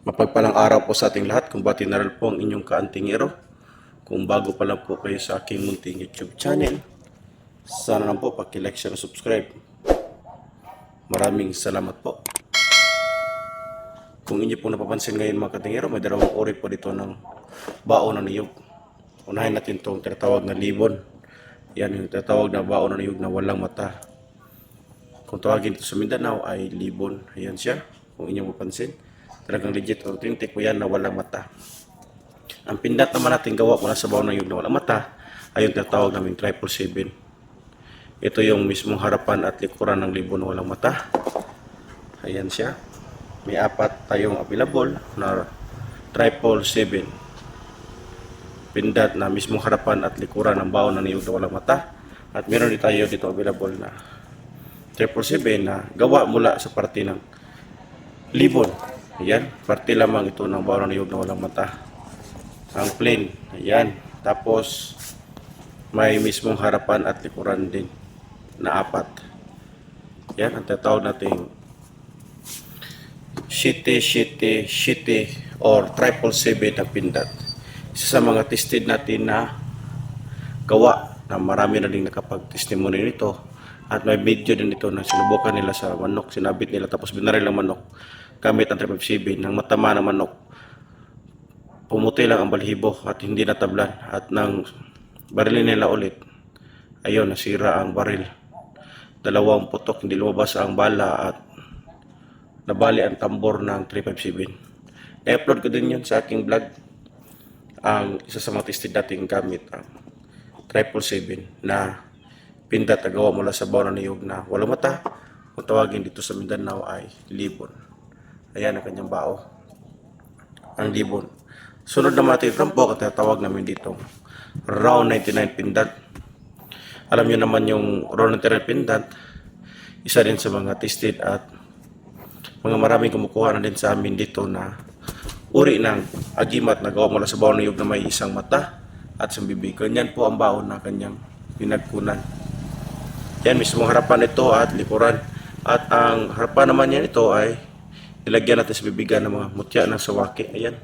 Mapagpalang araw po sa ating lahat. Kung bati na rin po ang inyong kaantingero. Kung bago pa lang po kayo sa aking munting YouTube channel, sana lang po paki-like, share, subscribe. Maraming salamat po. Kung inyo po napapansin ngayon mga kaantingero, may dalawang uri po dito ng baon ng niyog. Unahin natin itong tinatawag na libon. Yan yung tinatawag na baon ng niyog na walang mata. Kung tawagin ito sa Mindanao ay libon. Ayan siya, kung inyo mapansin. Talagang legit, authentic po yan na walang mata. Ang pindat naman natin gawa mula sa baon ng niyog na walang mata ay yung tinatawag namin 777. Ito yung mismong harapan at likuran ng libon na walang mata. Ayan siya. May apat tayong available na 777. Pindat na mismong harapan at likuran ng baon ng niyog na walang mata. At meron din tayo dito available na 777 na gawa mula sa parte ng libon. Ayan, parte lamang ito ng baon ng niyog na walang mata. Ang plain, ayan. Tapos, may mismong harapan at likuran din na apat. Yan, ang tatawag nating shitty or 777 na pindat. Isa sa mga tested natin na gawa na marami na din nakapag-testimony nito. At may video din ito na sinubukan nila sa manok, sinabit nila tapos binaril ang manok gamit ang 777 ng matama ng manok. Pumuti lang ang balhibo at hindi natablan at nang barilin nila ulit, ayun, nasira ang baril. Dalawang putok, hindi lumabas ang bala at nabali ang tambor ng 357. I-upload ko din yun sa aking vlog. Ang isa sa mga tested nating gamit ang 777 na pindat na gawa mula sa baon ng niyog na walang mata. Kung tawagin dito sa Mindanao ay libon. Ayan ang kanyang bao. Ang libon. Sunod naman natin yung rampok at tawag namin dito round 99 pindat. Alam nyo naman yung round 99 pindat, isa din sa mga tested at mga maraming kumukuha na din sa amin dito na uri ng agimat na gawa mula sa baon ng niyog na may isang mata at isang bibig. Ganyan po ang baon na kanyang pinagkunan. Yan, mismong harapan ito at likuran. At ang harapan naman yan ito ay nilagyan natin sa bibigan ng mga mutya ng sawaki. Ayan.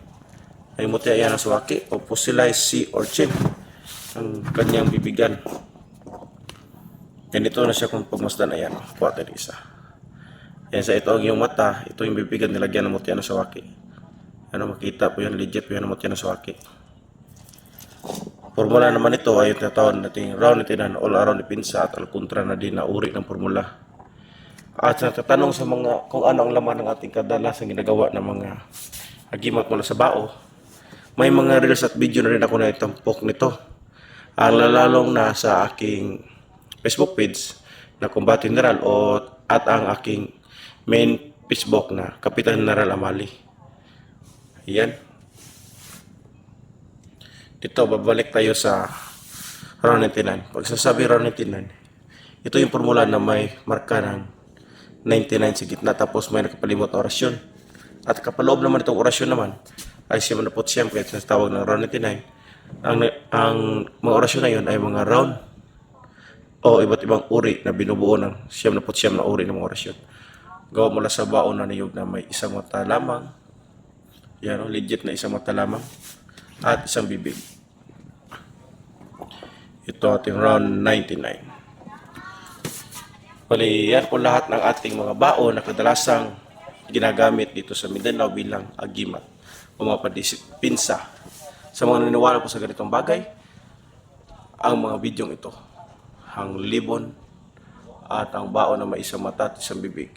Ay mutya yan ng sawaki o fossilized sea urchin. Ang kanyang bibigan. Ganito na siya kung pagmasdan. Ayan. Kuha tayo isa. Ayan, sa ito ang iyong mata. Ito yung bibigan nilagyan ng mutya ng sawaki. Ano, makita po yan. Legit po yan ng mutya ng sawaki. Formula naman ito ay yung tinatawag natin round natin all around depensa at alkontra na din na uri ng formula. At sa tatanong sa mga kung ano ang laman ng ating kadalasang ginagawa ng mga agimat mula sa bao, may mga reels at video na rin ako na itampok nito. Ang lalalong na sa aking Facebook page na Combate General at ang aking main Facebook na Kapitan General Amali. Ayan. Dito, babalik tayo sa round 99. Pag sasabi round 99, ito yung formula na may marka ng 99 sa gitna tapos may nakapalimot na orasyon. At kapaloob naman itong orasyon naman ay siya manapot siyam kaya tinatawag ng round 99. Ang mga orasyon na yun ay mga round o iba't ibang uri na binubuo ng siyam na uri ng mga orasyon. Gawa mula sa baon na niyog na may isang mata lamang. Yan, legit na isang mata lamang. At isang bibig. Ito ating round 99. Bali, yan po lahat ng ating mga baon na kadalasang ginagamit dito sa Mindanao bilang agimat o mga pinsa. Sa mga naniniwala po sa ganitong bagay, ang mga bidyong ito, ang libon at ang baon na may isang mata at isang bibig.